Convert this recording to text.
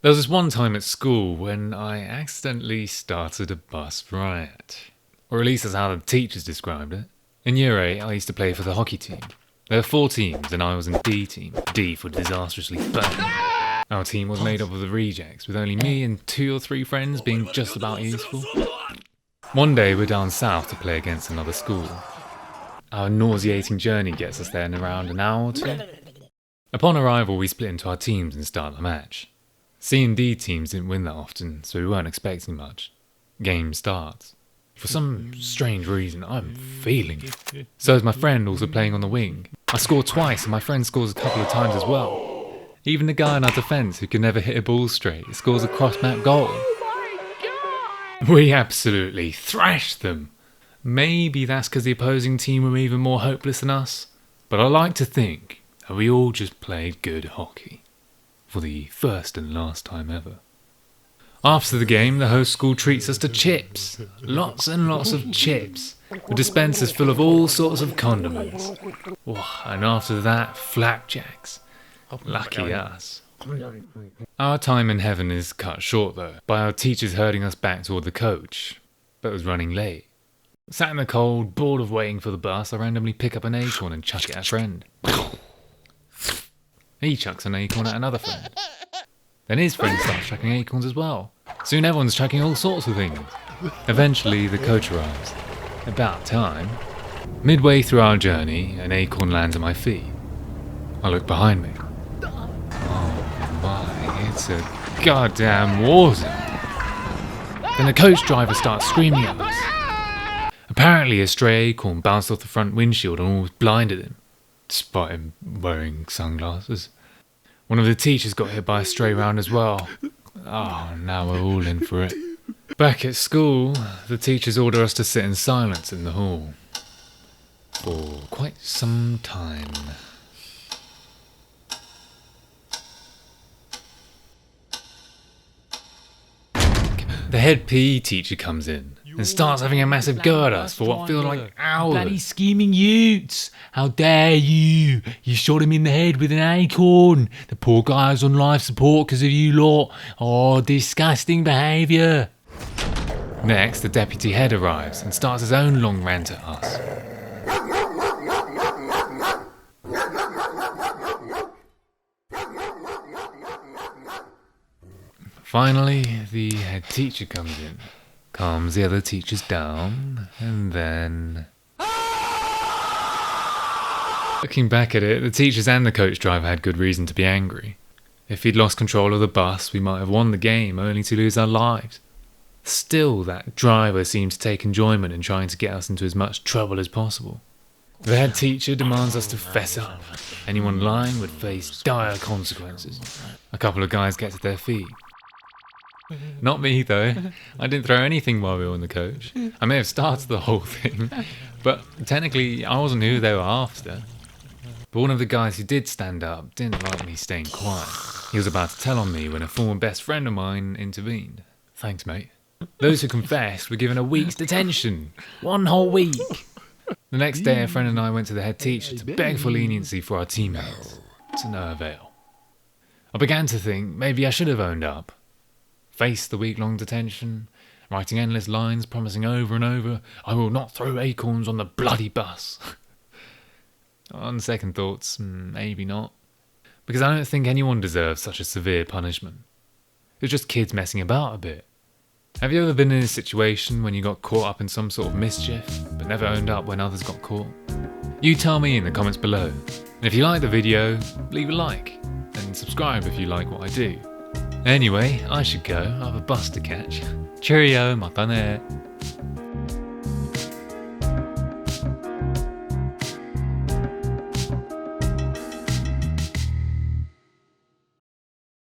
There was this one time at school when I accidentally started a bus riot. Or at least that's how the teachers described it. In Year 8, I used to play for the hockey team. There were 4 teams and I was in D team. D for disastrously bad. Our team was made up of the rejects, with only me and 2 or 3 friends being just about useful. One day we're down south to play against another school. Our nauseating journey gets us there in around an hour or 2. Upon arrival we split into our teams and start the match. C and D teams didn't win that often, so we weren't expecting much. Game starts. For some strange reason, I'm feeling it. So is my friend, also playing on the wing. I score twice and my friend scores a couple of times as well. Even the guy in our defence who can never hit a ball straight scores a cross-map goal. We absolutely thrashed them. Maybe that's because the opposing team were even more hopeless than us, but I like to think that we all just played good hockey. For the first and last time ever. After the game, the host school treats us to chips. Lots and lots of chips. With dispensers full of all sorts of condiments. Oh, and after that, flapjacks. Lucky us. Our time in heaven is cut short though, by our teachers herding us back toward the coach, but was running late. Sat in the cold, bored of waiting for the bus, I randomly pick up an acorn and chuck it at a friend. He chucks an acorn at another friend. Then his friend starts chucking acorns as well. Soon everyone's chucking all sorts of things. Eventually the coach arrives. About time. Midway through our journey, an acorn lands at my feet. I look behind me. Oh my, it's a goddamn war zone. Then the coach driver starts screaming at us. Apparently a stray acorn bounced off the front windshield and almost blinded him. Despite him wearing sunglasses. One of the teachers got hit by a stray round as well. Oh, now we're all in for it. Back at school, the teachers order us to sit in silence in the hall. For quite some time. The head PE teacher comes in and starts having a massive go at us for what feels like hours. Bloody scheming Utes! How dare you! You shot him in the head with an acorn! The poor guy's on life support because of you lot. Oh, disgusting behaviour! Next, the deputy head arrives and starts his own long rant at us. Finally, the head teacher comes in. Calms the other teachers down, and then... Looking back at it, the teachers and the coach driver had good reason to be angry. If he'd lost control of the bus, we might have won the game, only to lose our lives. Still, that driver seemed to take enjoyment in trying to get us into as much trouble as possible. The head teacher demands us to fess up. Anyone lying would face dire consequences. A couple of guys get to their feet. Not me though. I didn't throw anything while we were on the coach. I may have started the whole thing, but technically I wasn't who they were after. But one of the guys who did stand up didn't like me staying quiet. He was about to tell on me when a former best friend of mine intervened. Thanks, mate. Those who confessed were given a week's detention. 1 whole week. The next day a friend and I went to the head teacher to beg for leniency for our teammates. To no avail. I began to think maybe I should have owned up. Faced the week-long detention, writing endless lines promising over and over, I will not throw acorns on the bloody bus. On second thoughts, maybe not. Because I don't think anyone deserves such a severe punishment. It's just kids messing about a bit. Have you ever been in a situation when you got caught up in some sort of mischief, but never owned up when others got caught? You tell me in the comments below. And if you like the video, leave a like, and subscribe if you like what I do. Anyway, I should go. I have a bus to catch. Cheerio, matane.